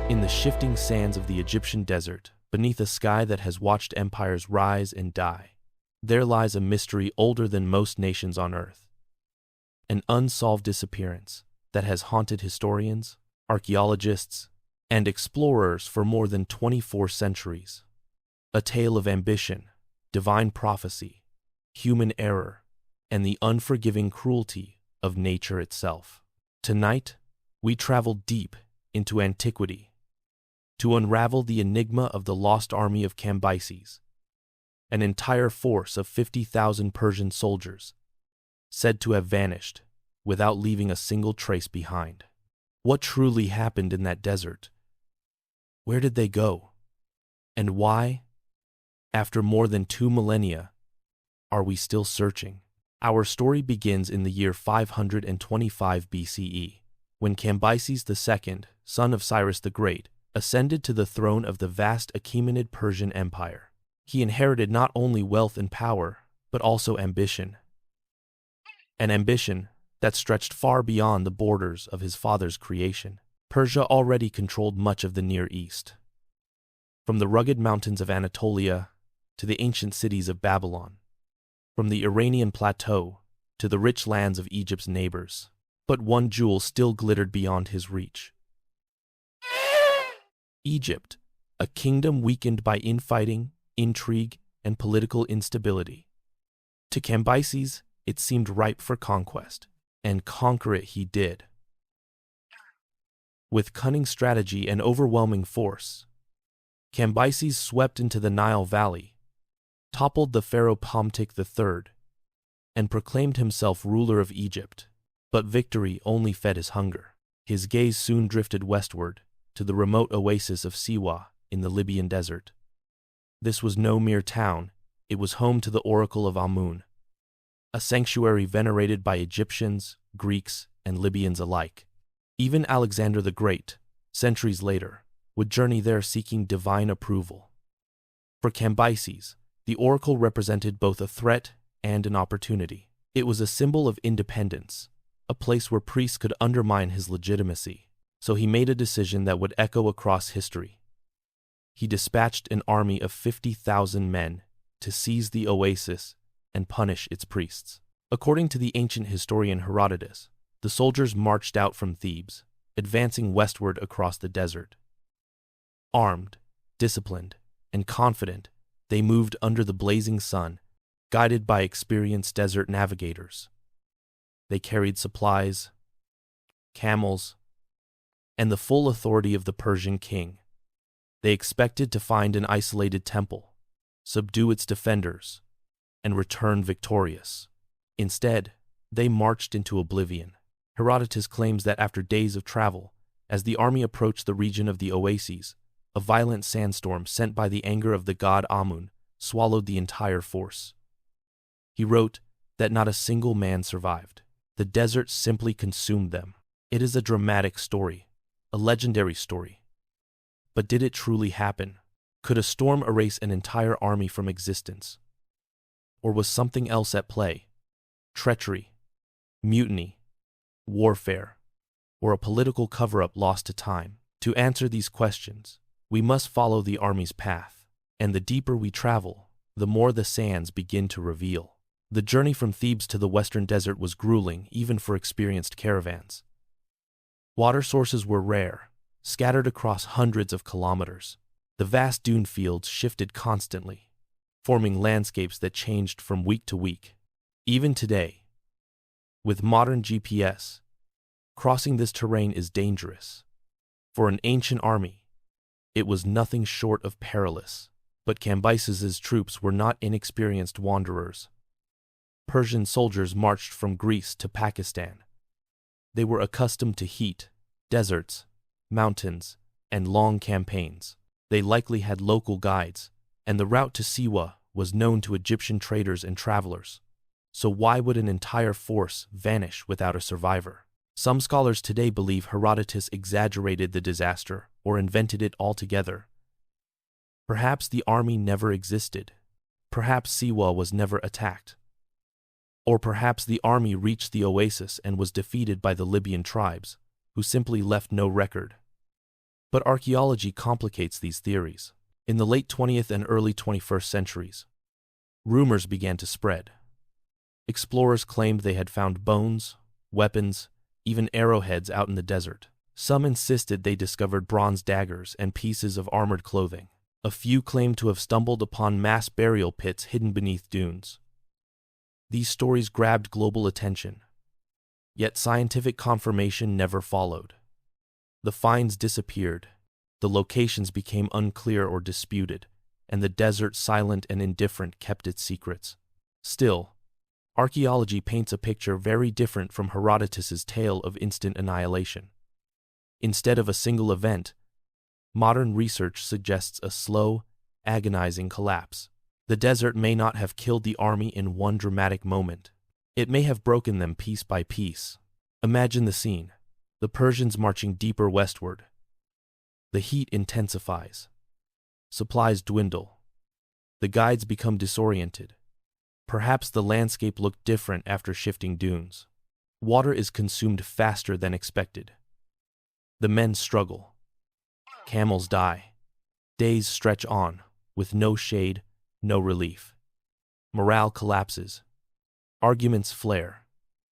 In the shifting sands of the Egyptian desert, beneath a sky that has watched empires rise and die, there lies a mystery older than most nations on Earth. An unsolved disappearance that has haunted historians, archaeologists, and explorers for more than 24 centuries. A tale of ambition, divine prophecy, human error, and the unforgiving cruelty of nature itself. Tonight, we travel deep into antiquity to unravel the enigma of the lost army of Cambyses, an entire force of 50,000 Persian soldiers, said to have vanished without leaving a single trace behind. What truly happened in that desert? Where did they go? And why, after more than 2 millennia, are we still searching? Our story begins in the year 525 BCE, when Cambyses II, son of Cyrus the Great, ascended to the throne of the vast Achaemenid Persian Empire. He inherited not only wealth and power, but also ambition. An ambition that stretched far beyond the borders of his father's creation. Persia already controlled much of the Near East. From the rugged mountains of Anatolia to the ancient cities of Babylon, from the Iranian plateau to the rich lands of Egypt's neighbors. But one jewel still glittered beyond his reach. Egypt, a kingdom weakened by infighting, intrigue, and political instability. To Cambyses, it seemed ripe for conquest, and conquer it he did. With cunning strategy and overwhelming force, Cambyses swept into the Nile Valley, toppled the pharaoh Ptah III, and proclaimed himself ruler of Egypt. But victory only fed his hunger. His gaze soon drifted westward to the remote oasis of Siwa in the Libyan desert. This was no mere town, it was home to the Oracle of Amun, a sanctuary venerated by Egyptians, Greeks, and Libyans alike. Even Alexander the Great, centuries later, would journey there seeking divine approval. For Cambyses, the oracle represented both a threat and an opportunity. It was a symbol of independence, a place where priests could undermine his legitimacy. So he made a decision that would echo across history. He dispatched an army of 50,000 men to seize the oasis and punish its priests. According to the ancient historian Herodotus, the soldiers marched out from Thebes, advancing westward across the desert. Armed, disciplined, and confident, they moved under the blazing sun, guided by experienced desert navigators. They carried supplies, camels, and the full authority of the Persian king. They expected to find an isolated temple, subdue its defenders, and return victorious. Instead, they marched into oblivion. Herodotus claims that after days of travel, as the army approached the region of the oases, a violent sandstorm sent by the anger of the god Amun swallowed the entire force. He wrote that not a single man survived. The desert simply consumed them. It is a dramatic story, a legendary story. But did it truly happen? Could a storm erase an entire army from existence? Or was something else at play? Treachery, mutiny, warfare, or a political cover-up lost to time? To answer these questions, we must follow the army's path, and the deeper we travel, the more the sands begin to reveal. The journey from Thebes to the western desert was grueling even for experienced caravans. Water sources were rare, scattered across hundreds of kilometers. The vast dune fields shifted constantly, forming landscapes that changed from week to week. Even today, with modern GPS, crossing this terrain is dangerous. For an ancient army, it was nothing short of perilous. But Cambyses' troops were not inexperienced wanderers. Persian soldiers marched from Greece to Pakistan. They were accustomed to heat, deserts, mountains, and long campaigns. They likely had local guides, and the route to Siwa was known to Egyptian traders and travelers. So why would an entire force vanish without a survivor? Some scholars today believe Herodotus exaggerated the disaster or invented it altogether. Perhaps the army never existed. Perhaps Siwa was never attacked. Or perhaps the army reached the oasis and was defeated by the Libyan tribes, who simply left no record. But archaeology complicates these theories. In the late 20th and early 21st centuries, rumors began to spread. Explorers claimed they had found bones, weapons, even arrowheads out in the desert. Some insisted they discovered bronze daggers and pieces of armored clothing. A few claimed to have stumbled upon mass burial pits hidden beneath dunes. These stories grabbed global attention, yet scientific confirmation never followed. The finds disappeared, the locations became unclear or disputed, and the desert, silent and indifferent, kept its secrets. Still, archaeology paints a picture very different from Herodotus's tale of instant annihilation. Instead of a single event, modern research suggests a slow, agonizing collapse. The desert may not have killed the army in one dramatic moment. It may have broken them piece by piece. Imagine the scene: the Persians marching deeper westward. The heat intensifies. Supplies dwindle. The guides become disoriented. Perhaps the landscape looked different after shifting dunes. Water is consumed faster than expected. The men struggle. Camels die. Days stretch on, with no shade, no relief. Morale collapses. Arguments flare.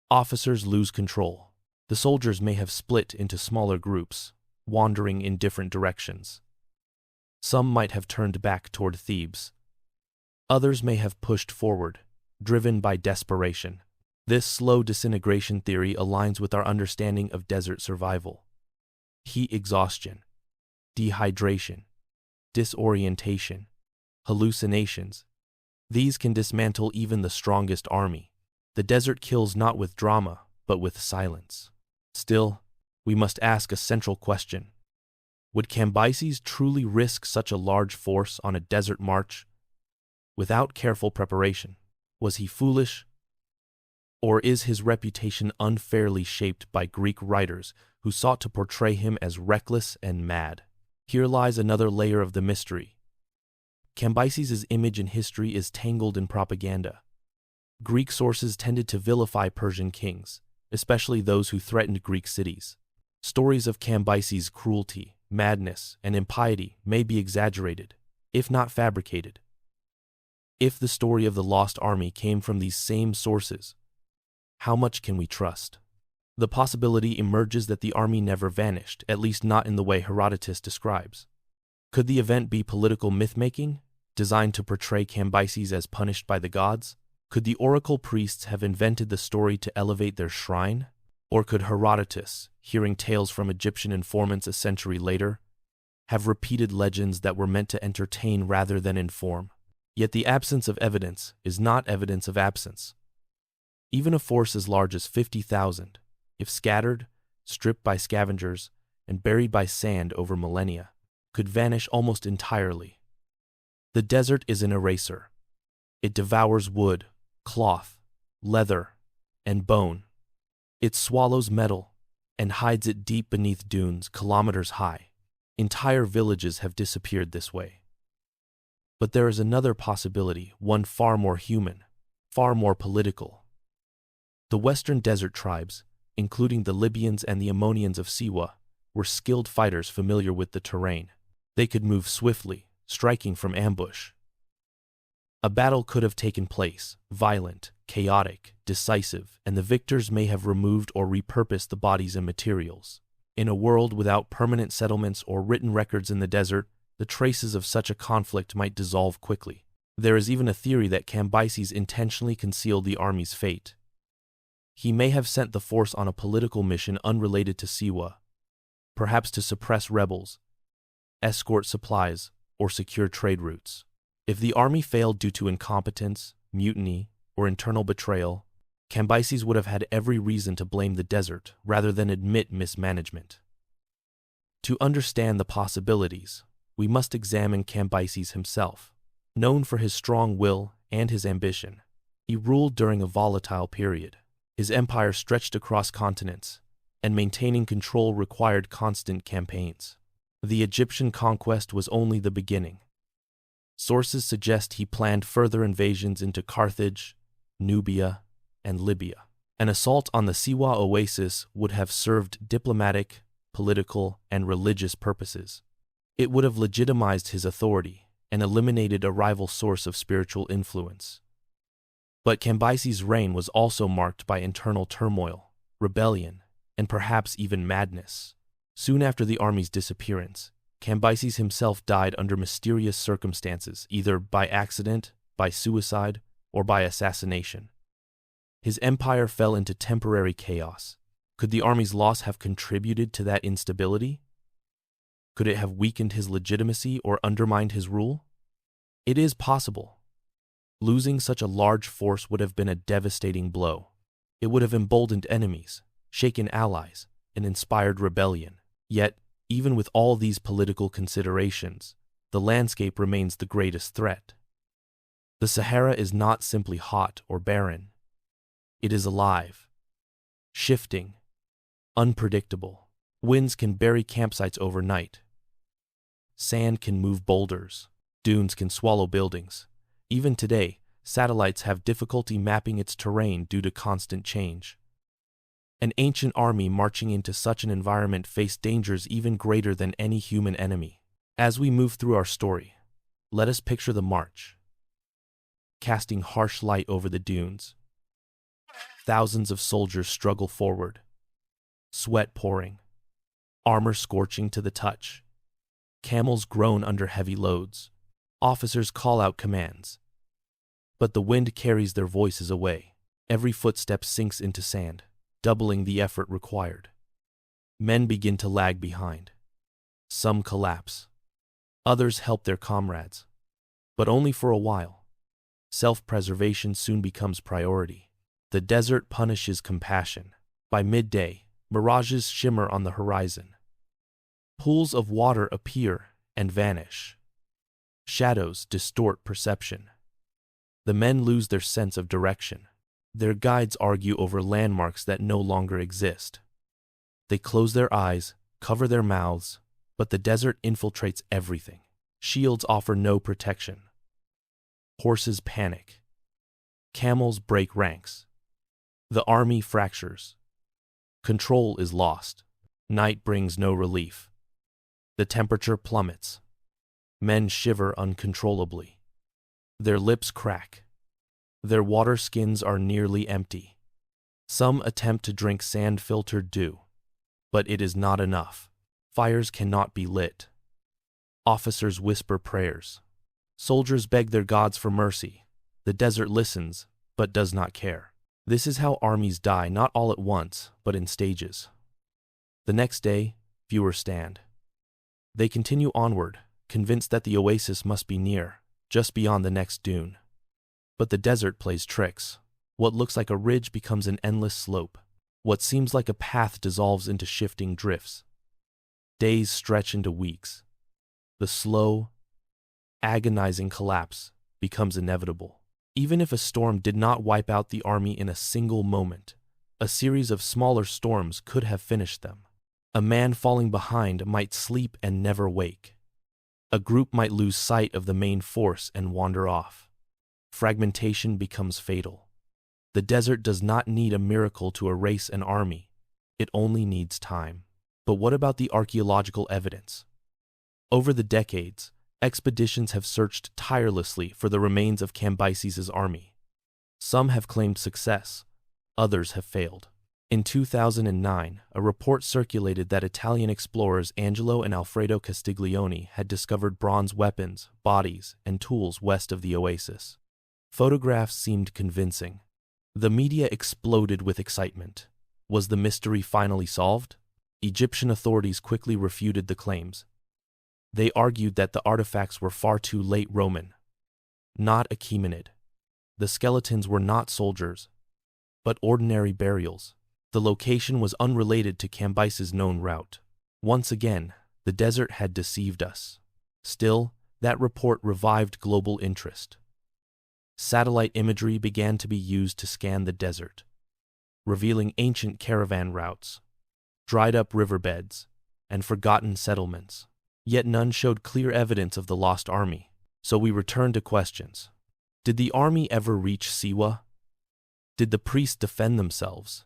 Officers lose control. The soldiers may have split into smaller groups, wandering in different directions. Some might have turned back toward Thebes. Others may have pushed forward, driven by desperation. This slow disintegration theory aligns with our understanding of desert survival. Heat exhaustion, dehydration, disorientation, hallucinations. These can dismantle even the strongest army. The desert kills not with drama, but with silence. Still, we must ask a central question. Would Cambyses truly risk such a large force on a desert march without careful preparation? Was he foolish? Or is his reputation unfairly shaped by Greek writers who sought to portray him as reckless and mad? Here lies another layer of the mystery. Cambyses' image in history is tangled in propaganda. Greek sources tended to vilify Persian kings, especially those who threatened Greek cities. Stories of Cambyses' cruelty, madness, and impiety may be exaggerated, if not fabricated. If the story of the lost army came from these same sources, how much can we trust? The possibility emerges that the army never vanished, at least not in the way Herodotus describes. Could the event be political myth-making, designed to portray Cambyses as punished by the gods? Could the oracle priests have invented the story to elevate their shrine? Or could Herodotus, hearing tales from Egyptian informants a century later, have repeated legends that were meant to entertain rather than inform? Yet the absence of evidence is not evidence of absence. Even a force as large as 50,000, if scattered, stripped by scavengers, and buried by sand over millennia, could vanish almost entirely. The desert is an eraser. It devours wood, cloth, leather, and bone. It swallows metal and hides it deep beneath dunes kilometers high. Entire villages have disappeared this way. But there is another possibility, one far more human, far more political. The western desert tribes, including the Libyans and the Ammonians of Siwa, were skilled fighters familiar with the terrain. They could move swiftly, striking from ambush. A battle could have taken place, violent, chaotic, decisive, and the victors may have removed or repurposed the bodies and materials. In a world without permanent settlements or written records in the desert, the traces of such a conflict might dissolve quickly. There is even a theory that Cambyses intentionally concealed the army's fate. He may have sent the force on a political mission unrelated to Siwa, perhaps to suppress rebels, escort supplies, or secure trade routes. If the army failed due to incompetence, mutiny, or internal betrayal, Cambyses would have had every reason to blame the desert rather than admit mismanagement. To understand the possibilities, we must examine Cambyses himself. Known for his strong will and his ambition, he ruled during a volatile period. His empire stretched across continents, and maintaining control required constant campaigns. The Egyptian conquest was only the beginning. Sources suggest he planned further invasions into Carthage, Nubia, and Libya. An assault on the Siwa oasis would have served diplomatic, political, and religious purposes. It would have legitimized his authority and eliminated a rival source of spiritual influence. But Cambyses' reign was also marked by internal turmoil, rebellion, and perhaps even madness. Soon after the army's disappearance, Cambyses himself died under mysterious circumstances, either by accident, by suicide, or by assassination. His empire fell into temporary chaos. Could the army's loss have contributed to that instability? Could it have weakened his legitimacy or undermined his rule? It is possible. Losing such a large force would have been a devastating blow. It would have emboldened enemies, shaken allies, and inspired rebellion. Yet, even with all these political considerations, the landscape remains the greatest threat. The Sahara is not simply hot or barren. It is alive, shifting, unpredictable. Winds can bury campsites overnight. Sand can move boulders. Dunes can swallow buildings. Even today, satellites have difficulty mapping its terrain due to constant change. An ancient army marching into such an environment faced dangers even greater than any human enemy. As we move through our story, let us picture the march, casting harsh light over the dunes. Thousands of soldiers struggle forward, sweat pouring, armor scorching to the touch. Camels groan under heavy loads. Officers call out commands. But the wind carries their voices away. Every footstep sinks into sand, doubling the effort required. Men begin to lag behind. Some collapse. Others help their comrades. But only for a while. Self-preservation soon becomes priority. The desert punishes compassion. By midday, mirages shimmer on the horizon. Pools of water appear and vanish. Shadows distort perception. The men lose their sense of direction. Their guides argue over landmarks that no longer exist. They close their eyes, cover their mouths, but the desert infiltrates everything. Shields offer no protection. Horses panic. Camels break ranks. The army fractures. Control is lost. Night brings no relief. The temperature plummets. Men shiver uncontrollably. Their lips crack. Their water skins are nearly empty. Some attempt to drink sand-filtered dew, but it is not enough. Fires cannot be lit. Officers whisper prayers. Soldiers beg their gods for mercy. The desert listens, but does not care. This is how armies die, not all at once, but in stages. The next day, fewer stand. They continue onward, convinced that the oasis must be near, just beyond the next dune. But the desert plays tricks. What looks like a ridge becomes an endless slope. What seems like a path dissolves into shifting drifts. Days stretch into weeks. The slow, agonizing collapse becomes inevitable. Even if a storm did not wipe out the army in a single moment, a series of smaller storms could have finished them. A man falling behind might sleep and never wake. A group might lose sight of the main force and wander off. Fragmentation becomes fatal. The desert does not need a miracle to erase an army. It only needs time. But what about the archaeological evidence? Over the decades, expeditions have searched tirelessly for the remains of Cambyses' army. Some have claimed success, others have failed. In 2009, a report circulated that Italian explorers Angelo and Alfredo Castiglione had discovered bronze weapons, bodies, and tools west of the oasis. Photographs seemed convincing. The media exploded with excitement. Was the mystery finally solved? Egyptian authorities quickly refuted the claims. They argued that the artifacts were far too late Roman, not Achaemenid. The skeletons were not soldiers, but ordinary burials. The location was unrelated to Cambyses' known route. Once again, the desert had deceived us. Still, that report revived global interest. Satellite imagery began to be used to scan the desert, revealing ancient caravan routes, dried-up riverbeds, and forgotten settlements. Yet none showed clear evidence of the lost army. So we returned to questions. Did the army ever reach Siwa? Did the priests defend themselves?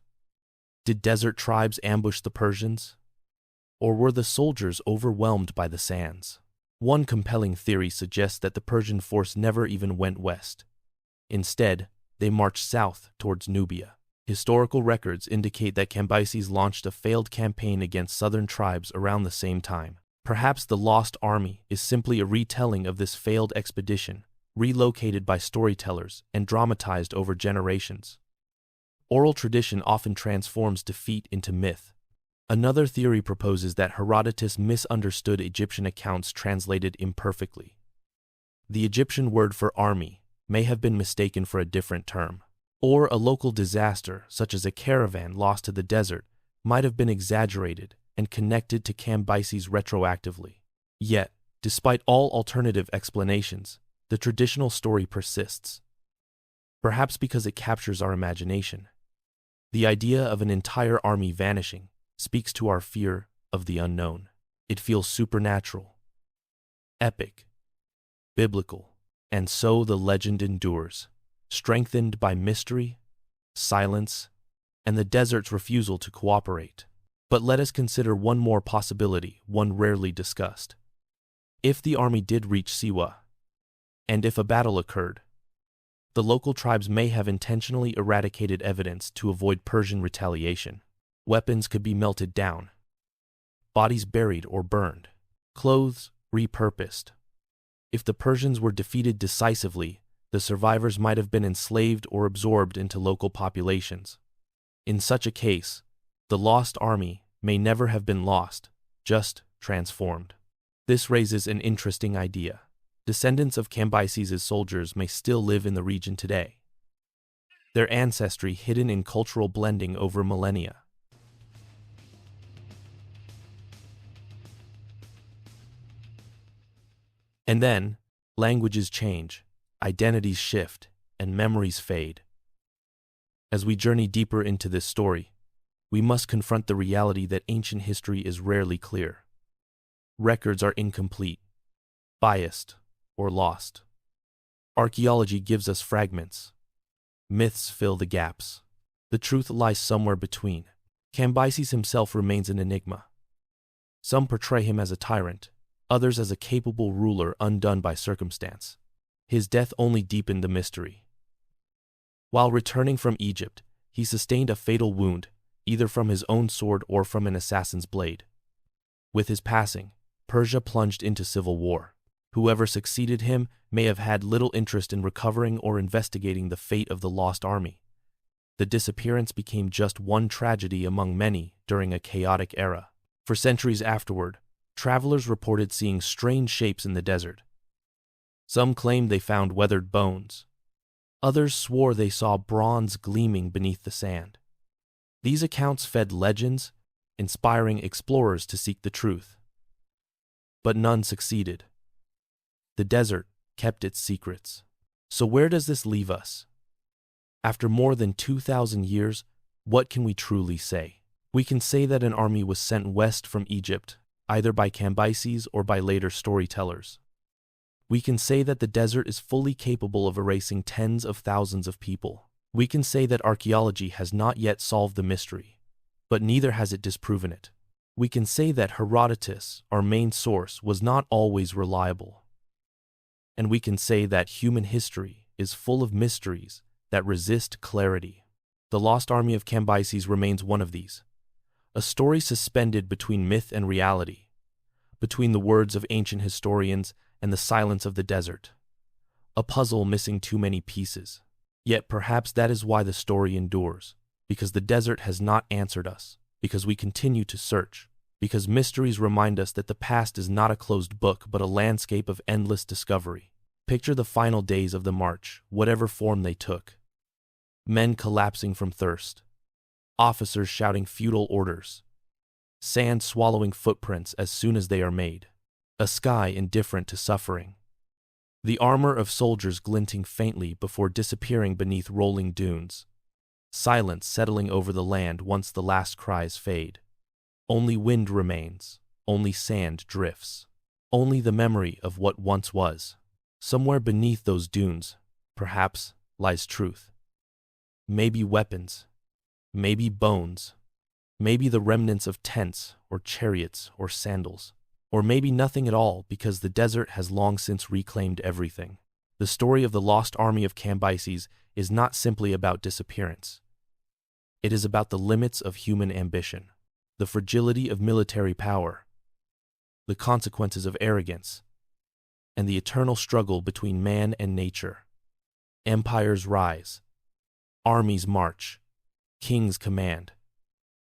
Did desert tribes ambush the Persians? Or were the soldiers overwhelmed by the sands? One compelling theory suggests that the Persian force never even went west. Instead, they marched south towards Nubia. Historical records indicate that Cambyses launched a failed campaign against southern tribes around the same time. Perhaps the Lost Army is simply a retelling of this failed expedition, relocated by storytellers and dramatized over generations. Oral tradition often transforms defeat into myth. Another theory proposes that Herodotus misunderstood Egyptian accounts translated imperfectly. The Egyptian word for army may have been mistaken for a different term. Or a local disaster, such as a caravan lost to the desert, might have been exaggerated and connected to Cambyses retroactively. Yet, despite all alternative explanations, the traditional story persists. Perhaps because it captures our imagination. The idea of an entire army vanishing speaks to our fear of the unknown. It feels supernatural, epic, biblical, and so the legend endures, strengthened by mystery, silence, and the desert's refusal to cooperate. But let us consider one more possibility, one rarely discussed. If the army did reach Siwa, and if a battle occurred, the local tribes may have intentionally eradicated evidence to avoid Persian retaliation. Weapons could be melted down, bodies buried or burned, clothes repurposed. If the Persians were defeated decisively, the survivors might have been enslaved or absorbed into local populations. In such a case, the lost army may never have been lost, just transformed. This raises an interesting idea. Descendants of Cambyses' soldiers may still live in the region today, their ancestry hidden in cultural blending over millennia. And then, languages change, identities shift, and memories fade. As we journey deeper into this story, we must confront the reality that ancient history is rarely clear. Records are incomplete, biased, or lost. Archaeology gives us fragments. Myths fill the gaps. The truth lies somewhere between. Cambyses himself remains an enigma. Some portray him as a tyrant, others as a capable ruler undone by circumstance. His death only deepened the mystery. While returning from Egypt, he sustained a fatal wound, either from his own sword or from an assassin's blade. With his passing, Persia plunged into civil war. Whoever succeeded him may have had little interest in recovering or investigating the fate of the lost army. The disappearance became just one tragedy among many during a chaotic era. For centuries afterward, travelers reported seeing strange shapes in the desert. Some claimed they found weathered bones. Others swore they saw bronze gleaming beneath the sand. These accounts fed legends, inspiring explorers to seek the truth. But none succeeded. The desert kept its secrets. So where does this leave us? After more than 2,000 years, what can we truly say? We can say that an army was sent west from Egypt, either by Cambyses or by later storytellers. We can say that the desert is fully capable of erasing tens of thousands of people. We can say that archaeology has not yet solved the mystery, but neither has it disproven it. We can say that Herodotus, our main source, was not always reliable. And we can say that human history is full of mysteries that resist clarity. The lost army of Cambyses remains one of these, a story suspended between myth and reality, between the words of ancient historians and the silence of the desert, a puzzle missing too many pieces. Yet perhaps that is why the story endures, because the desert has not answered us, because we continue to search, because mysteries remind us that the past is not a closed book but a landscape of endless discovery. Picture the final days of the march, whatever form they took. Men collapsing from thirst, officers shouting feudal orders, sand swallowing footprints as soon as they are made, a sky indifferent to suffering, the armor of soldiers glinting faintly before disappearing beneath rolling dunes, silence settling over the land once the last cries fade. Only wind remains, only sand drifts, only the memory of what once was. Somewhere beneath those dunes, perhaps, lies truth. Maybe weapons, maybe bones, Maybe the remnants of tents or chariots or sandals. Or maybe nothing at all, because the desert has long since reclaimed everything. The story of the lost army of Cambyses is not simply about disappearance. It is about the limits of human ambition, the fragility of military power, the consequences of arrogance, and the eternal struggle between man and nature. Empires rise, armies march, kings command,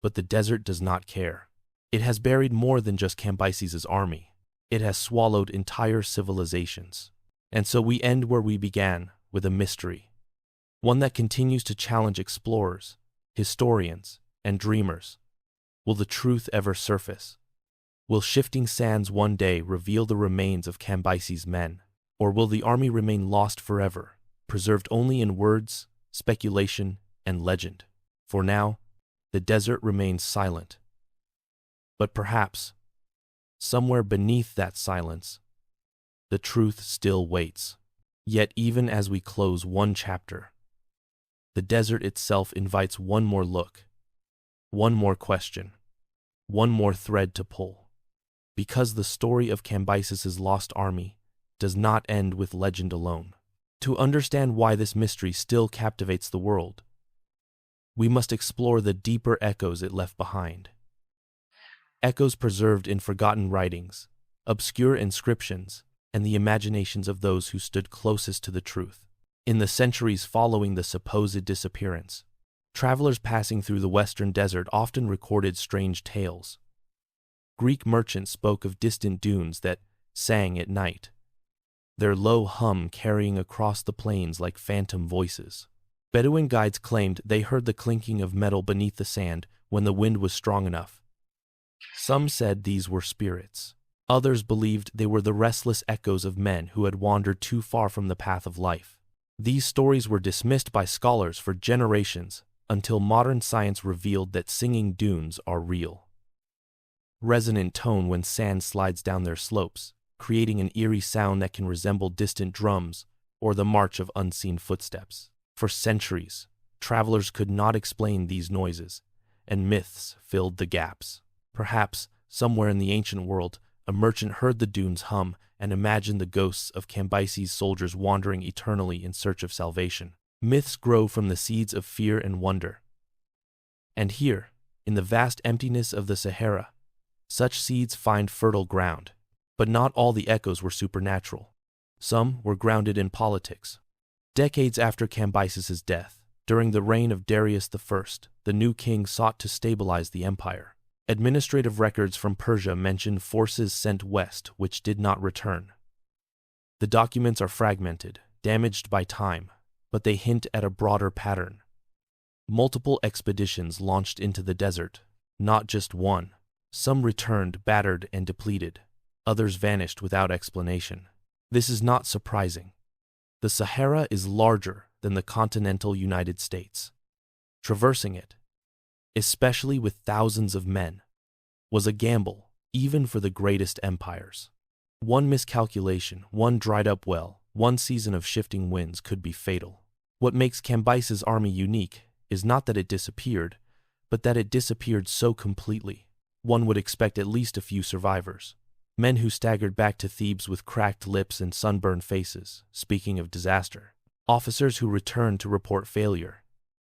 but the desert does not care. It has buried more than just Cambyses' army. It has swallowed entire civilizations. And so we end where we began, with a mystery. One that continues to challenge explorers, historians, and dreamers. Will the truth ever surface? Will shifting sands one day reveal the remains of Cambyses' men? Or will the army remain lost forever, preserved only in words, speculation, and legend? For now, the desert remains silent. But perhaps, somewhere beneath that silence, the truth still waits. Yet even as we close one chapter, the desert itself invites one more look, one more question, one more thread to pull. Because the story of Cambyses' lost army does not end with legend alone. To understand why this mystery still captivates the world, we must explore the deeper echoes it left behind. Echoes preserved in forgotten writings, obscure inscriptions, and the imaginations of those who stood closest to the truth. In the centuries following the supposed disappearance, travelers passing through the western desert often recorded strange tales. Greek merchants spoke of distant dunes that sang at night, their low hum carrying across the plains like phantom voices. Bedouin guides claimed they heard the clinking of metal beneath the sand when the wind was strong enough. Some said these were spirits. Others believed they were the restless echoes of men who had wandered too far from the path of life. These stories were dismissed by scholars for generations until modern science revealed that singing dunes are real. Resonant tone when sand slides down their slopes, creating an eerie sound that can resemble distant drums or the march of unseen footsteps. For centuries, travelers could not explain these noises, and myths filled the gaps. Perhaps, somewhere in the ancient world, a merchant heard the dunes hum and imagined the ghosts of Cambyses' soldiers wandering eternally in search of salvation. Myths grow from the seeds of fear and wonder. And here, in the vast emptiness of the Sahara, such seeds find fertile ground. But not all the echoes were supernatural. Some were grounded in politics. Decades after Cambyses' death, during the reign of Darius I, the new king sought to stabilize the empire. Administrative records from Persia mention forces sent west which did not return. The documents are fragmented, damaged by time, but they hint at a broader pattern. Multiple expeditions launched into the desert, not just one. Some returned battered and depleted. Others vanished without explanation. This is not surprising. The Sahara is larger than the continental United States. Traversing it, especially with thousands of men, was a gamble, even for the greatest empires. One miscalculation, one dried-up well, one season of shifting winds could be fatal. What makes Cambyses' army unique is not that it disappeared, but that it disappeared so completely. One would expect at least a few survivors. Men who staggered back to Thebes with cracked lips and sunburned faces, speaking of disaster. Officers who returned to report failure,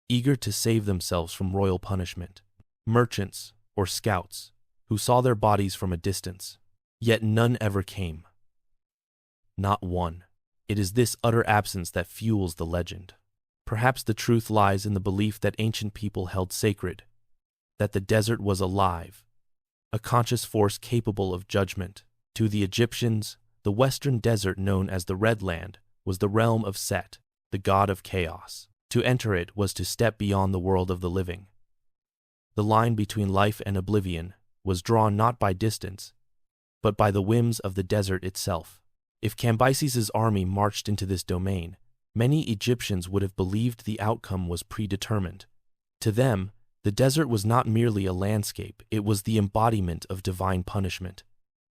eager to save themselves from royal punishment. Merchants or scouts who saw their bodies from a distance, yet none ever came. Not one. It is this utter absence that fuels the legend. Perhaps the truth lies in the belief that ancient people held sacred, that the desert was alive, a conscious force capable of judgment. To the Egyptians, the western desert known as the Red Land was the realm of Set, the god of chaos. To enter it was to step beyond the world of the living. The line between life and oblivion was drawn not by distance, but by the whims of the desert itself. If Cambyses' army marched into this domain, many Egyptians would have believed the outcome was predetermined. To them, the desert was not merely a landscape, it was the embodiment of divine punishment.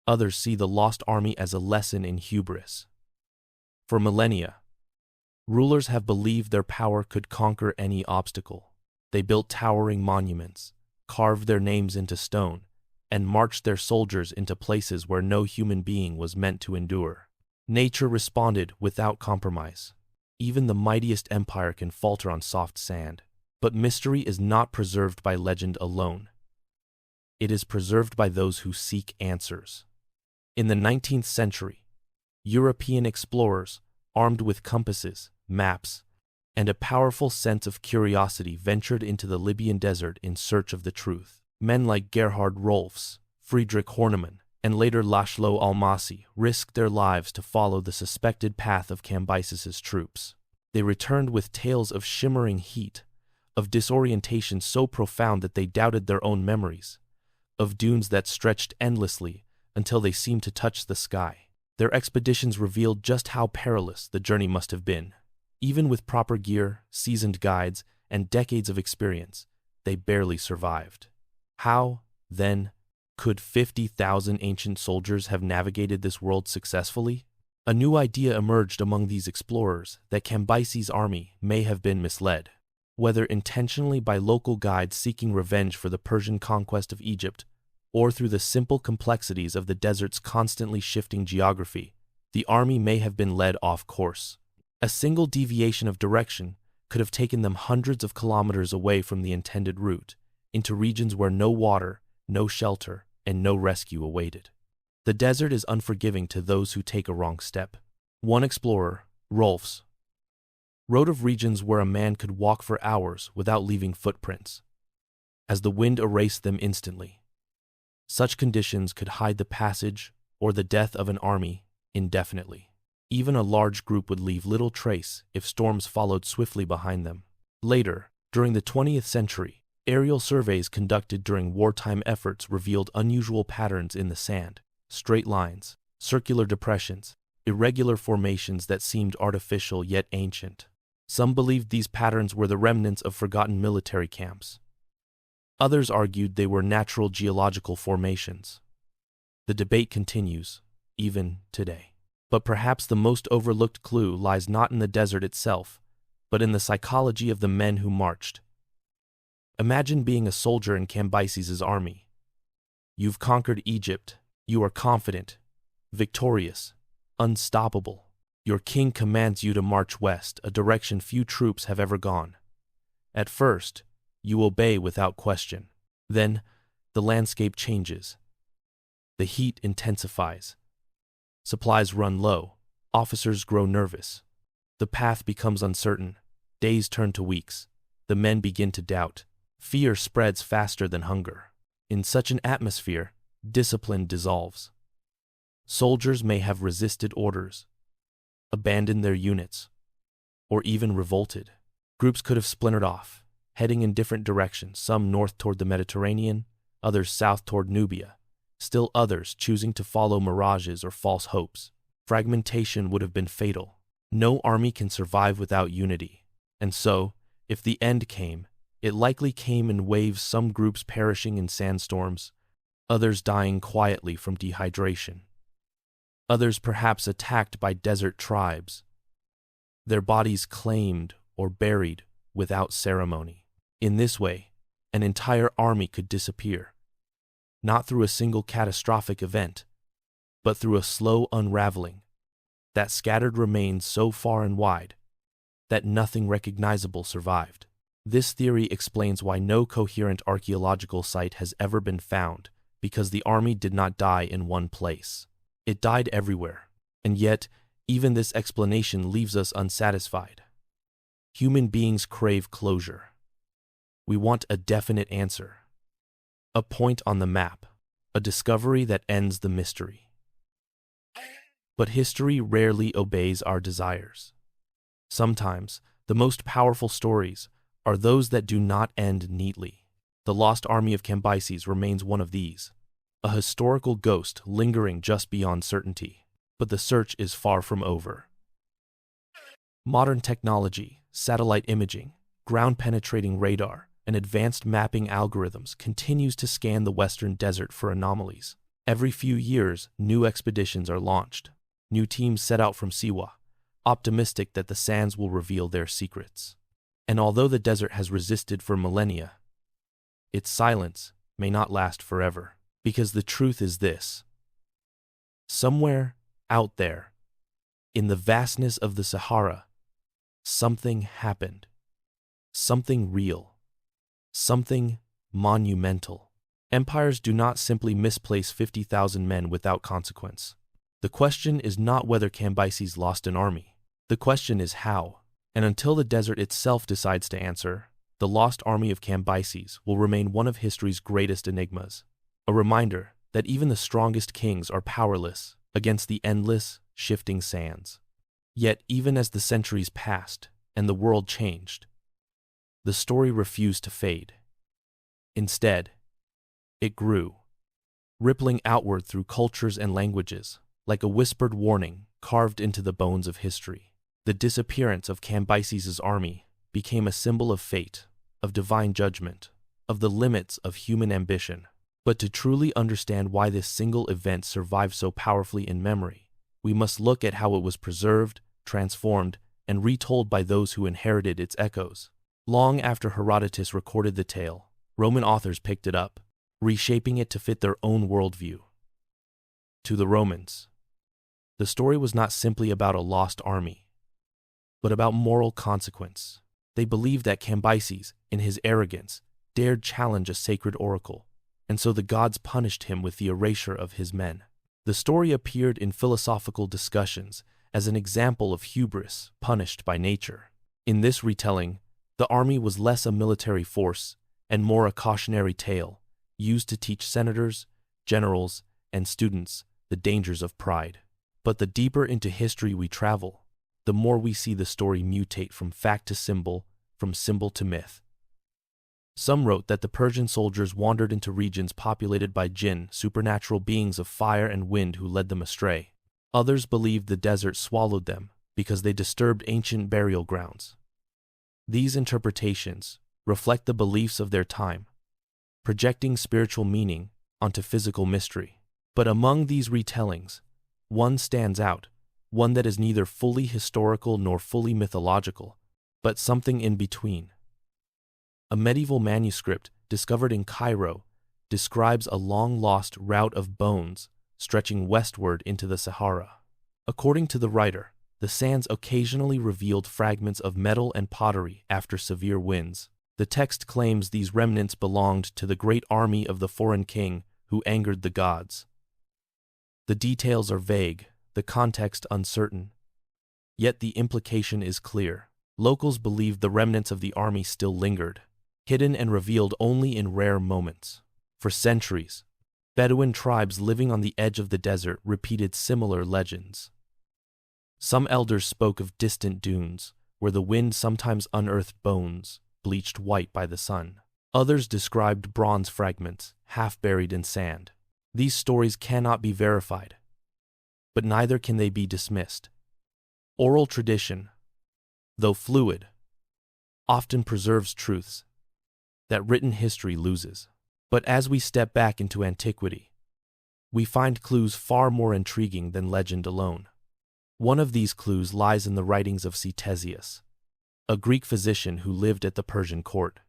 Others see the lost army as a lesson in hubris. For millennia, rulers have believed their power could conquer any obstacle. They built towering monuments, carved their names into stone and marched their soldiers into places where no human being was meant to endure. Nature responded without compromise. Even the mightiest empire can falter on soft sand. But mystery is not preserved by legend alone. It is preserved by those who seek answers. In the 19th century, European explorers, armed with compasses, maps, and a powerful sense of curiosity, ventured into the Libyan desert in search of the truth. Men like Gerhard Rolfs, Friedrich Hornemann, and later Laszlo Almasi risked their lives to follow the suspected path of Cambyses' troops. They returned with tales of shimmering heat, of disorientation so profound that they doubted their own memories, of dunes that stretched endlessly until they seemed to touch the sky. Their expeditions revealed just how perilous the journey must have been. Even with proper gear, seasoned guides, and decades of experience, they barely survived. How, then, could 50,000 ancient soldiers have navigated this world successfully? A new idea emerged among these explorers that Cambyses' army may have been misled. Whether intentionally by local guides seeking revenge for the Persian conquest of Egypt, or through the simple complexities of the desert's constantly shifting geography, the army may have been led off course. A single deviation of direction could have taken them hundreds of kilometers away from the intended route, into regions where no water, no shelter, and no rescue awaited. The desert is unforgiving to those who take a wrong step. One explorer, Rolfs, wrote of regions where a man could walk for hours without leaving footprints, as the wind erased them instantly. Such conditions could hide the passage or the death of an army indefinitely. Even a large group would leave little trace if storms followed swiftly behind them. Later, during the 20th century, aerial surveys conducted during wartime efforts revealed unusual patterns in the sand, straight lines, circular depressions, irregular formations that seemed artificial yet ancient. Some believed these patterns were the remnants of forgotten military camps. Others argued they were natural geological formations. The debate continues, even today. But perhaps the most overlooked clue lies not in the desert itself, but in the psychology of the men who marched. Imagine being a soldier in Cambyses' army. You've conquered Egypt. You are confident, victorious, unstoppable. Your king commands you to march west, a direction few troops have ever gone. At first, you obey without question. Then, the landscape changes. The heat intensifies. Supplies run low. Officers grow nervous. The path becomes uncertain. Days turn to weeks. The men begin to doubt. Fear spreads faster than hunger. In such an atmosphere, discipline dissolves. Soldiers may have resisted orders, abandoned their units, or even revolted. Groups could have splintered off, heading in different directions, some north toward the Mediterranean, others south toward Nubia, still others choosing to follow mirages or false hopes. Fragmentation would have been fatal. No army can survive without unity. And so, if the end came, it likely came in waves, some groups perishing in sandstorms, others dying quietly from dehydration, others perhaps attacked by desert tribes, their bodies claimed or buried without ceremony. In this way, an entire army could disappear, not through a single catastrophic event, but through a slow unraveling that scattered remains so far and wide that nothing recognizable survived. This theory explains why no coherent archaeological site has ever been found, because the army did not die in one place. It died everywhere. And yet, even this explanation leaves us unsatisfied. Human beings crave closure. We want a definite answer, a point on the map, a discovery that ends the mystery. But history rarely obeys our desires. Sometimes, the most powerful stories are those that do not end neatly. The lost army of Cambyses remains one of these, a historical ghost lingering just beyond certainty. But the search is far from over. Modern technology, satellite imaging, ground-penetrating radar, and advanced mapping algorithms continues to scan the western desert for anomalies. Every few years, new expeditions are launched. New teams set out from Siwa, optimistic that the sands will reveal their secrets. And although the desert has resisted for millennia, its silence may not last forever. Because the truth is this: somewhere out there, in the vastness of the Sahara, something happened. Something real. Something monumental. Empires do not simply misplace 50,000 men without consequence. The question is not whether Cambyses lost an army. The question is how. And until the desert itself decides to answer, the lost army of Cambyses will remain one of history's greatest enigmas. A reminder that even the strongest kings are powerless against the endless, shifting sands. Yet even as the centuries passed and the world changed, the story refused to fade. Instead, it grew, rippling outward through cultures and languages, like a whispered warning carved into the bones of history. The disappearance of Cambyses' army became a symbol of fate, of divine judgment, of the limits of human ambition. But to truly understand why this single event survived so powerfully in memory, we must look at how it was preserved, transformed, and retold by those who inherited its echoes. Long after Herodotus recorded the tale, Roman authors picked it up, reshaping it to fit their own worldview. To the Romans, the story was not simply about a lost army, but about moral consequence. They believed that Cambyses, in his arrogance, dared challenge a sacred oracle, and so the gods punished him with the erasure of his men. The story appeared in philosophical discussions as an example of hubris punished by nature. In this retelling, the army was less a military force and more a cautionary tale, used to teach senators, generals, and students the dangers of pride. But the deeper into history we travel, the more we see the story mutate from fact to symbol, from symbol to myth. Some wrote that the Persian soldiers wandered into regions populated by jinn, supernatural beings of fire and wind who led them astray. Others believed the desert swallowed them because they disturbed ancient burial grounds. These interpretations reflect the beliefs of their time, projecting spiritual meaning onto physical mystery. But among these retellings, one stands out, one that is neither fully historical nor fully mythological, but something in between. A medieval manuscript discovered in Cairo describes a long-lost route of bones stretching westward into the Sahara. According to the writer, the sands occasionally revealed fragments of metal and pottery after severe winds. The text claims these remnants belonged to the great army of the foreign king who angered the gods. The details are vague, the context uncertain. Yet the implication is clear. Locals believed the remnants of the army still lingered, hidden and revealed only in rare moments. For centuries, Bedouin tribes living on the edge of the desert repeated similar legends. Some elders spoke of distant dunes, where the wind sometimes unearthed bones, bleached white by the sun. Others described bronze fragments, half buried in sand. These stories cannot be verified, but neither can they be dismissed. Oral tradition, though fluid, often preserves truths that written history loses. But as we step back into antiquity, we find clues far more intriguing than legend alone. One of these clues lies in the writings of Ctesias, a Greek physician who lived at the Persian court.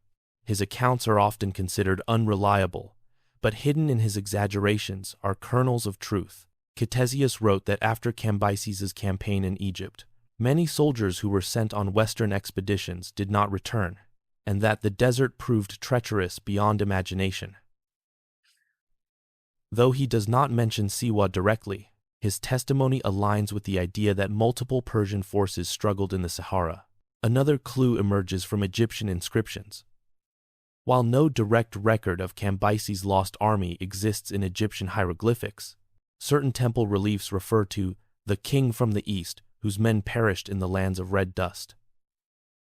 His accounts are often considered unreliable, but hidden in his exaggerations are kernels of truth. Ctesias wrote that after Cambyses' campaign in Egypt, many soldiers who were sent on Western expeditions did not return, and that the desert proved treacherous beyond imagination. Though he does not mention Siwa directly, his testimony aligns with the idea that multiple Persian forces struggled in the Sahara. Another clue emerges from Egyptian inscriptions. While no direct record of Cambyses' lost army exists in Egyptian hieroglyphics, certain temple reliefs refer to the king from the east whose men perished in the lands of red dust.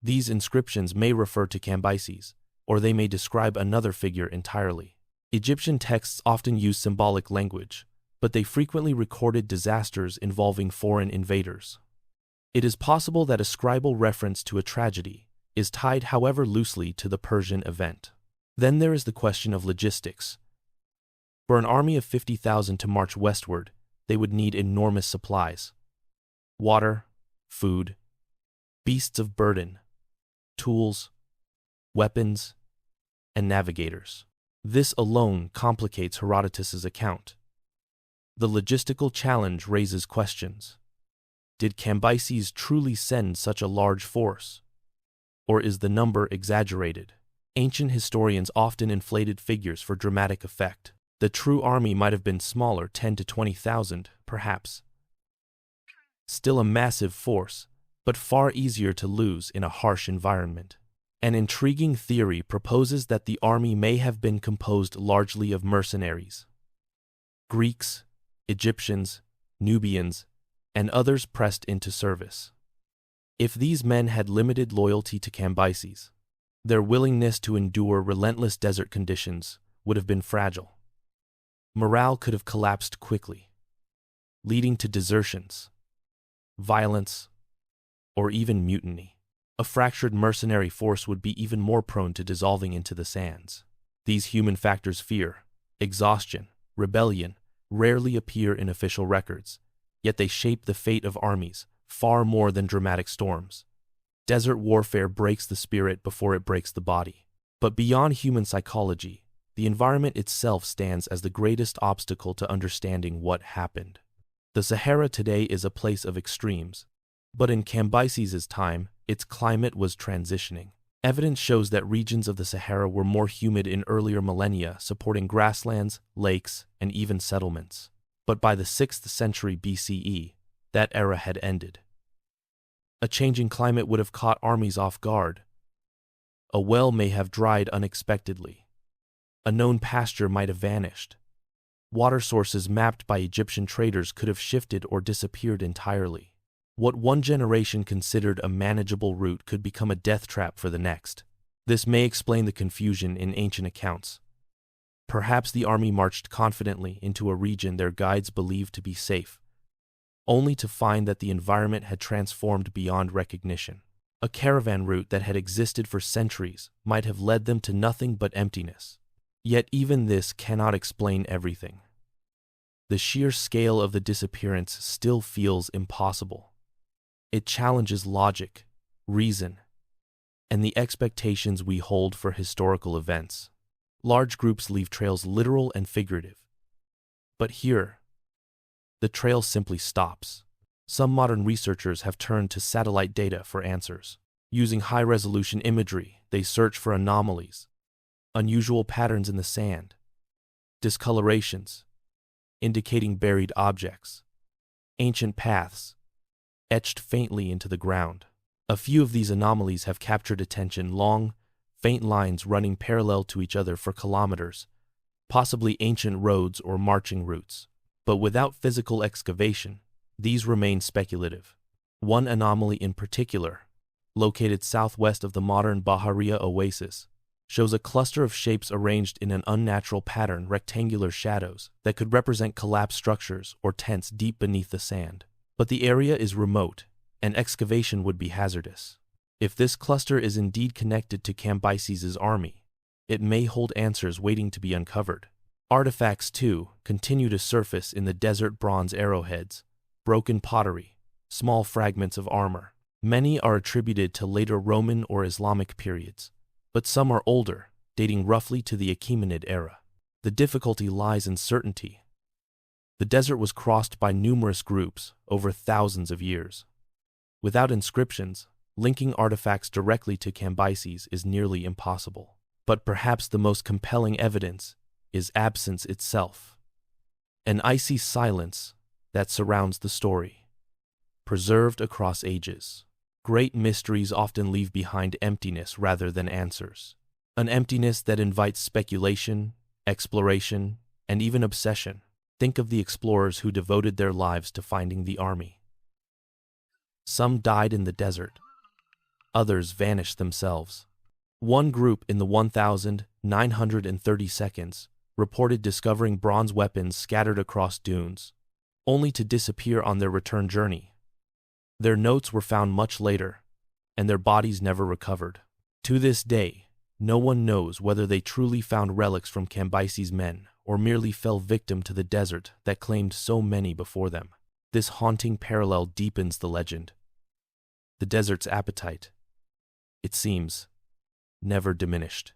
These inscriptions may refer to Cambyses, or they may describe another figure entirely. Egyptian texts often use symbolic language, but they frequently recorded disasters involving foreign invaders. It is possible that a scribal reference to a tragedy is tied however loosely to the Persian event. Then there is the question of logistics. For an army of 50,000 to march westward, they would need enormous supplies: water, food, beasts of burden, tools, weapons, and navigators. This alone complicates Herodotus's account. The logistical challenge raises questions. Did Cambyses truly send such a large force? Or is the number exaggerated? Ancient historians often inflated figures for dramatic effect. The true army might have been smaller, 10 to 20,000, perhaps. Still a massive force, but far easier to lose in a harsh environment. An intriguing theory proposes that the army may have been composed largely of mercenaries. Greeks, Egyptians, Nubians, and others pressed into service. If these men had limited loyalty to Cambyses, their willingness to endure relentless desert conditions would have been fragile. Morale could have collapsed quickly, leading to desertions, violence, or even mutiny. A fractured mercenary force would be even more prone to dissolving into the sands. These human factors, fear, exhaustion, rebellion, rarely appear in official records, yet they shape the fate of armies far more than dramatic storms. Desert warfare breaks the spirit before it breaks the body. But beyond human psychology, the environment itself stands as the greatest obstacle to understanding what happened. The Sahara today is a place of extremes, but in Cambyses' time, its climate was transitioning. Evidence shows that regions of the Sahara were more humid in earlier millennia, supporting grasslands, lakes, and even settlements. But by the 6th century BCE, that era had ended. A changing climate would have caught armies off guard. A well may have dried unexpectedly. A known pasture might have vanished. Water sources mapped by Egyptian traders could have shifted or disappeared entirely. What one generation considered a manageable route could become a death trap for the next. This may explain the confusion in ancient accounts. Perhaps the army marched confidently into a region their guides believed to be safe, only to find that the environment had transformed beyond recognition. A caravan route that had existed for centuries might have led them to nothing but emptiness. Yet even this cannot explain everything. The sheer scale of the disappearance still feels impossible. It challenges logic, reason, and the expectations we hold for historical events. Large groups leave trails literal and figurative. But here, the trail simply stops. Some modern researchers have turned to satellite data for answers. Using high-resolution imagery, they search for anomalies, unusual patterns in the sand, discolorations, indicating buried objects, ancient paths, etched faintly into the ground. A few of these anomalies have captured attention: long, faint lines running parallel to each other for kilometers, possibly ancient roads or marching routes. But without physical excavation, these remain speculative. One anomaly in particular, located southwest of the modern Bahariya oasis, shows a cluster of shapes arranged in an unnatural pattern, rectangular shadows that could represent collapsed structures or tents deep beneath the sand. But the area is remote, and excavation would be hazardous. If this cluster is indeed connected to Cambyses' army, it may hold answers waiting to be uncovered. Artifacts, too, continue to surface in the desert: bronze arrowheads, broken pottery, small fragments of armor. Many are attributed to later Roman or Islamic periods, but some are older, dating roughly to the Achaemenid era. The difficulty lies in certainty. The desert was crossed by numerous groups over thousands of years. Without inscriptions, linking artifacts directly to Cambyses is nearly impossible. But perhaps the most compelling evidence is absence itself. An icy silence that surrounds the story, preserved across ages. Great mysteries often leave behind emptiness rather than answers. An emptiness that invites speculation, exploration, and even obsession. Think of the explorers who devoted their lives to finding the army. Some died in the desert. Others vanished themselves. One group in the 1,930 seconds reported discovering bronze weapons scattered across dunes, only to disappear on their return journey. Their notes were found much later, and their bodies never recovered. To this day, no one knows whether they truly found relics from Cambyses' men or merely fell victim to the desert that claimed so many before them. This haunting parallel deepens the legend. The desert's appetite, it seems, never diminished.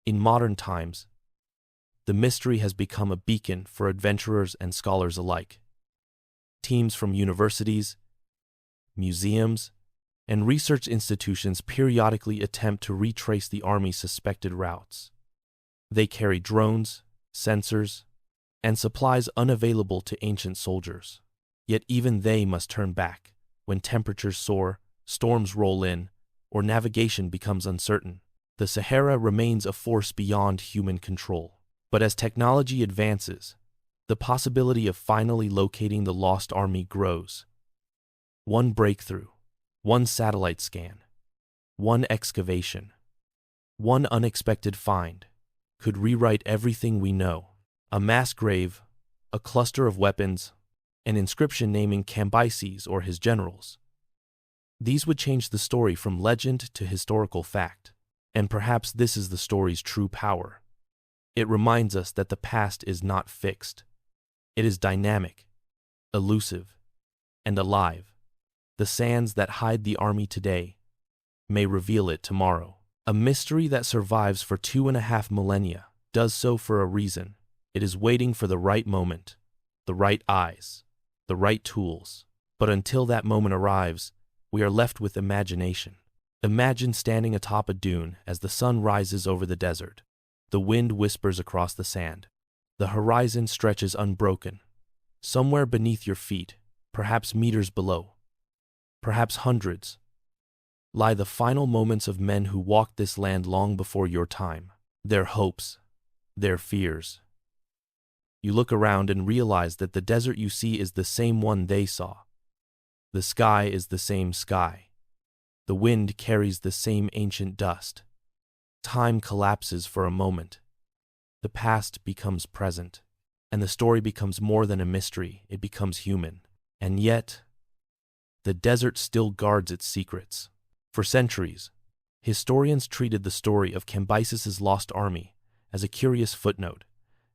In modern times, the mystery has become a beacon for adventurers and scholars alike. Teams from universities, museums, and research institutions periodically attempt to retrace the army's suspected routes. They carry drones, sensors, and supplies unavailable to ancient soldiers. Yet even they must turn back when temperatures soar, storms roll in, or navigation becomes uncertain. The Sahara remains a force beyond human control. But as technology advances, the possibility of finally locating the lost army grows. One breakthrough, one satellite scan, one excavation, one unexpected find could rewrite everything we know. A mass grave, a cluster of weapons, an inscription naming Cambyses or his generals. These would change the story from legend to historical fact. And perhaps this is the story's true power. It reminds us that the past is not fixed. It is dynamic, elusive, and alive. The sands that hide the army today may reveal it tomorrow. A mystery that survives for 2.5 millennia does so for a reason. It is waiting for the right moment, the right eyes, the right tools. But until that moment arrives, we are left with imagination. Imagine standing atop a dune as the sun rises over the desert. The wind whispers across the sand. The horizon stretches unbroken. Somewhere beneath your feet, perhaps meters below, perhaps hundreds, lie the final moments of men who walked this land long before your time. Their hopes, their fears. You look around and realize that the desert you see is the same one they saw. The sky is the same sky. The wind carries the same ancient dust. Time collapses for a moment. The past becomes present, and the story becomes more than a mystery, it becomes human. And yet, the desert still guards its secrets. For centuries, historians treated the story of Cambyses' lost army as a curious footnote,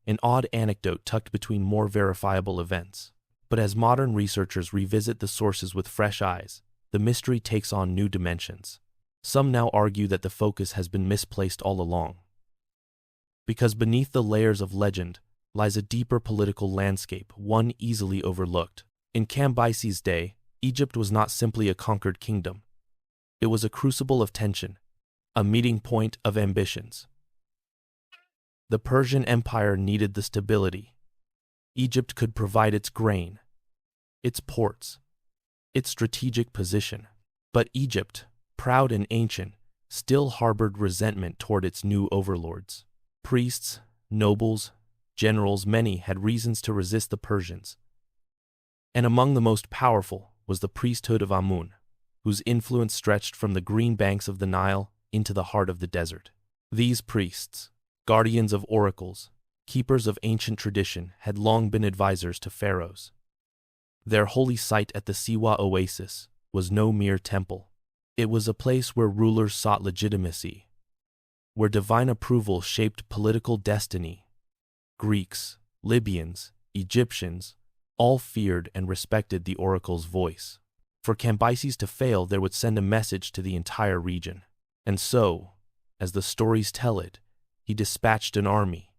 an odd anecdote tucked between more verifiable events. But as modern researchers revisit the sources with fresh eyes, the mystery takes on new dimensions. Some now argue that the focus has been misplaced all along. Because beneath the layers of legend lies a deeper political landscape, one easily overlooked. In Cambyses' day, Egypt was not simply a conquered kingdom. It was a crucible of tension, a meeting point of ambitions. The Persian Empire needed the stability. Egypt could provide its grain, its ports, its strategic position. But Egypt, proud and ancient, still harbored resentment toward its new overlords. Priests, nobles, generals, many had reasons to resist the Persians. And among the most powerful was the priesthood of Amun, whose influence stretched from the green banks of the Nile into the heart of the desert. These priests, guardians of oracles, keepers of ancient tradition, had long been advisors to pharaohs. Their holy site at the Siwa oasis was no mere temple. It was a place where rulers sought legitimacy, where divine approval shaped political destiny. Greeks, Libyans, Egyptians, all feared and respected the oracle's voice. For Cambyses to fail, there would send a message to the entire region. And so, as the stories tell it, he dispatched an army.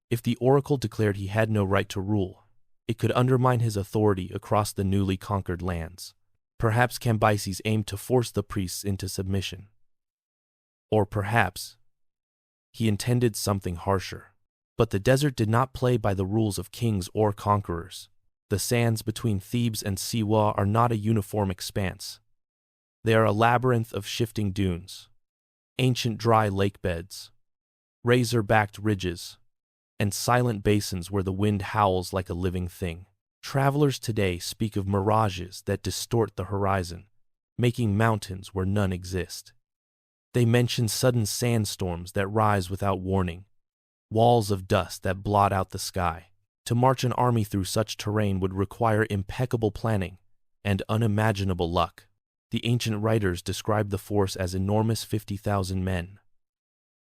If the oracle declared he had no right to rule, it could undermine his authority across the newly conquered lands. Perhaps Cambyses aimed to force the priests into submission. Or perhaps he intended something harsher. But the desert did not play by the rules of kings or conquerors. The sands between Thebes and Siwa are not a uniform expanse. They are a labyrinth of shifting dunes, ancient dry lake beds, razor-backed ridges, and silent basins where the wind howls like a living thing. Travelers today speak of mirages that distort the horizon, making mountains where none exist. They mention sudden sandstorms that rise without warning, walls of dust that blot out the sky. To march an army through such terrain would require impeccable planning and unimaginable luck. The ancient writers described the force as enormous 50,000 men.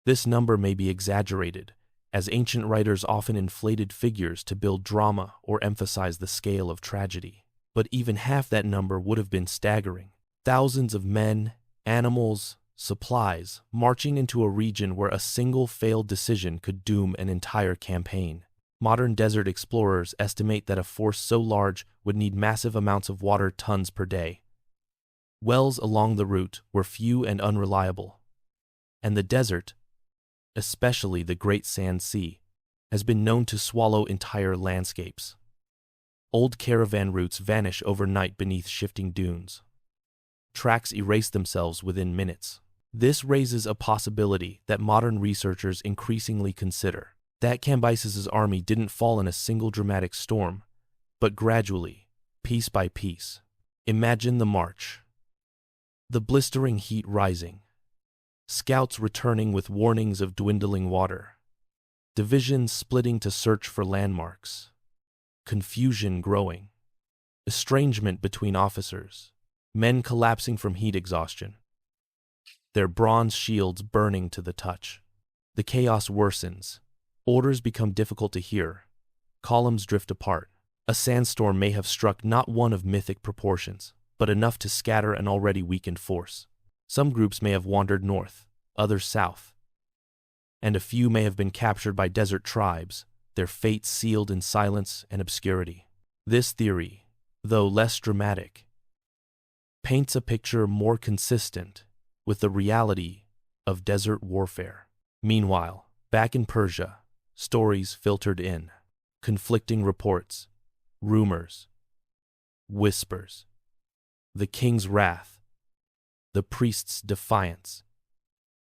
This number may be exaggerated, as ancient writers often inflated figures to build drama or emphasize the scale of tragedy. But even half that number would have been staggering. Thousands of men, animals, supplies, marching into a region where a single failed decision could doom an entire campaign. Modern desert explorers estimate that a force so large would need massive amounts of water tons per day. Wells along the route were few and unreliable, and the desert, especially the Great Sand Sea, has been known to swallow entire landscapes. Old caravan routes vanish overnight beneath shifting dunes. Tracks erase themselves within minutes. This raises a possibility that modern researchers increasingly consider, that Cambyses' army didn't fall in a single dramatic storm, but gradually, piece by piece. Imagine the march. The blistering heat rising. Scouts returning with warnings of dwindling water. Divisions splitting to search for landmarks. Confusion growing. Estrangement between officers. Men collapsing from heat exhaustion. Their bronze shields burning to the touch. The chaos worsens. Orders become difficult to hear. Columns drift apart. A sandstorm may have struck not one of mythic proportions, but enough to scatter an already weakened force. Some groups may have wandered north, others south, and a few may have been captured by desert tribes, their fates sealed in silence and obscurity. This theory, though less dramatic, paints a picture more consistent with the reality of desert warfare. Meanwhile, back in Persia, stories filtered in, conflicting reports, rumors, whispers, the king's wrath, the priest's defiance,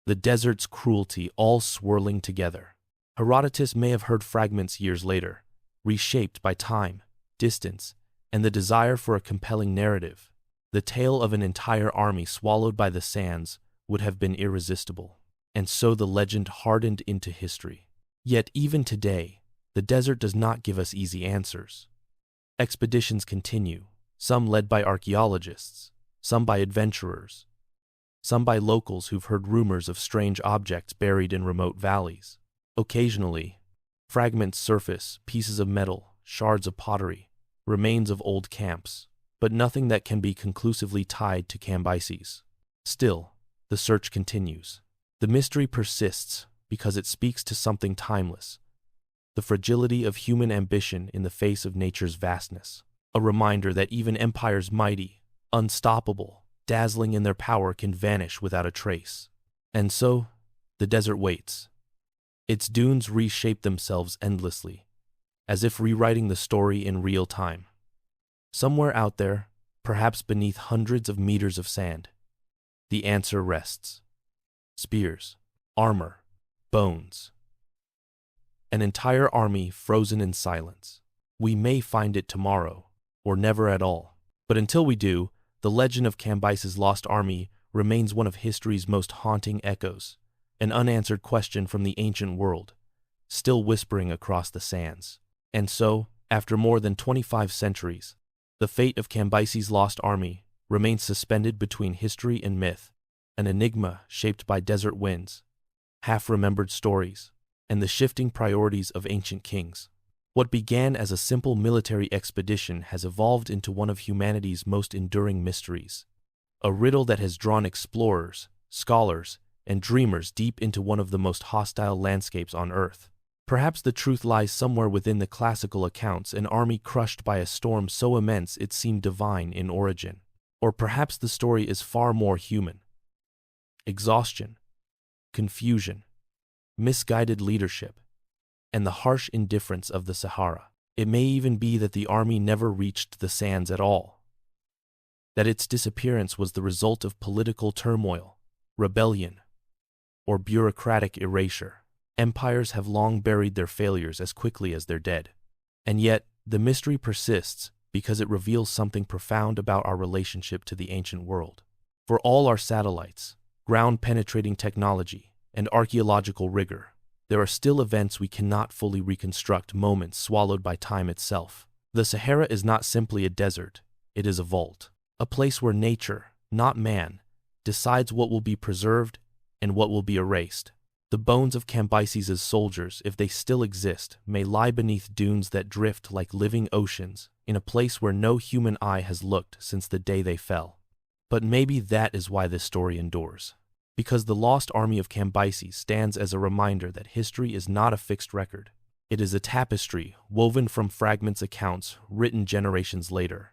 the desert's cruelty, all swirling together. Herodotus may have heard fragments years later, reshaped by time, distance, and the desire for a compelling narrative. The tale of an entire army swallowed by the sands would have been irresistible, and so the legend hardened into history. Yet even today, the desert does not give us easy answers. Expeditions continue, some led by archaeologists, some by adventurers, some by locals who've heard rumors of strange objects buried in remote valleys. Occasionally, fragments surface, pieces of metal, shards of pottery, remains of old camps, but nothing that can be conclusively tied to Cambyses. Still, the search continues. The mystery persists because it speaks to something timeless, the fragility of human ambition in the face of nature's vastness, a reminder that even empires mighty, unstoppable, dazzling in their power can vanish without a trace. And so, the desert waits. Its dunes reshape themselves endlessly, as if rewriting the story in real time. Somewhere out there, perhaps beneath hundreds of meters of sand, the answer rests. Spears, armor, bones. An entire army frozen in silence. We may find it tomorrow, or never at all. But until we do, the legend of Cambyses' lost army remains one of history's most haunting echoes, an unanswered question from the ancient world, still whispering across the sands. And so, after more than 25 centuries, the fate of Cambyses' lost army remains suspended between history and myth, an enigma shaped by desert winds, half-remembered stories, and the shifting priorities of ancient kings. What began as a simple military expedition has evolved into one of humanity's most enduring mysteries, a riddle that has drawn explorers, scholars, and dreamers deep into one of the most hostile landscapes on Earth. Perhaps the truth lies somewhere within the classical accounts, an army crushed by a storm so immense it seemed divine in origin. Or perhaps the story is far more human. Exhaustion, confusion, misguided leadership, and the harsh indifference of the Sahara. It may even be that the army never reached the sands at all, that its disappearance was the result of political turmoil, rebellion, or bureaucratic erasure. Empires have long buried their failures as quickly as they're dead. And yet, the mystery persists because it reveals something profound about our relationship to the ancient world. For all our satellites, ground-penetrating technology, and archaeological rigor, there are still events we cannot fully reconstruct, moments swallowed by time itself. The Sahara is not simply a desert, it is a vault, a place where nature, not man, decides what will be preserved and what will be erased. The bones of Cambyses' soldiers, if they still exist, may lie beneath dunes that drift like living oceans, in a place where no human eye has looked since the day they fell. But maybe that is why this story endures. Because the lost army of Cambyses stands as a reminder that history is not a fixed record. It is a tapestry woven from fragments accounts written generations later.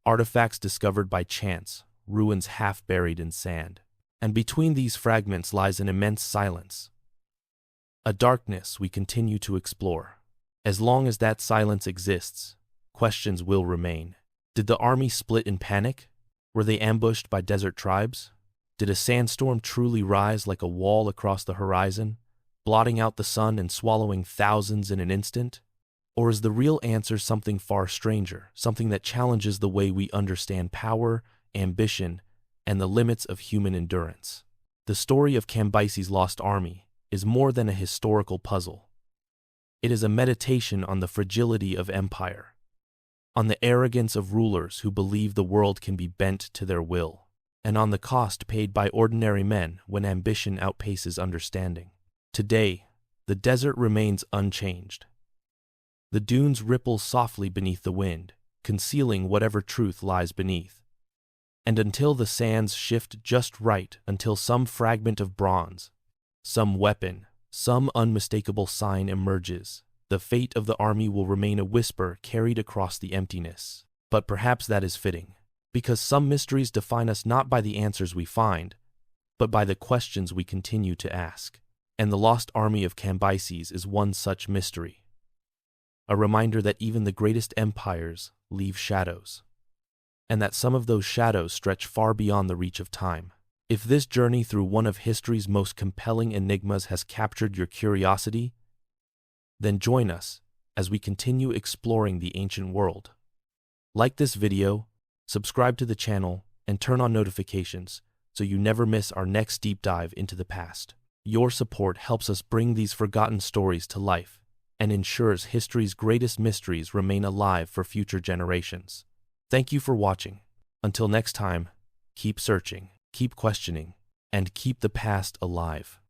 Artifacts discovered by chance, ruins half buried in sand. And between these fragments lies an immense silence. A darkness we continue to explore. As long as that silence exists, questions will remain. Did the army split in panic? Were they ambushed by desert tribes? Did a sandstorm truly rise like a wall across the horizon, blotting out the sun and swallowing thousands in an instant? Or is the real answer something far stranger, something that challenges the way we understand power, ambition, and the limits of human endurance? The story of Cambyses' lost army is more than a historical puzzle. It is a meditation on the fragility of empire, on the arrogance of rulers who believe the world can be bent to their will, and on the cost paid by ordinary men when ambition outpaces understanding. Today, the desert remains unchanged. The dunes ripple softly beneath the wind, concealing whatever truth lies beneath. And until the sands shift just right, until some fragment of bronze, some weapon, some unmistakable sign emerges, the fate of the army will remain a whisper carried across the emptiness. But perhaps that is fitting, because some mysteries define us not by the answers we find, but by the questions we continue to ask. And the lost army of Cambyses is one such mystery. A reminder that even the greatest empires leave shadows, and that some of those shadows stretch far beyond the reach of time. If this journey through one of history's most compelling enigmas has captured your curiosity, then join us as we continue exploring the ancient world. Like this video, subscribe to the channel, and turn on notifications so you never miss our next deep dive into the past. Your support helps us bring these forgotten stories to life and ensures history's greatest mysteries remain alive for future generations. Thank you for watching. Until next time, keep searching, keep questioning, and keep the past alive.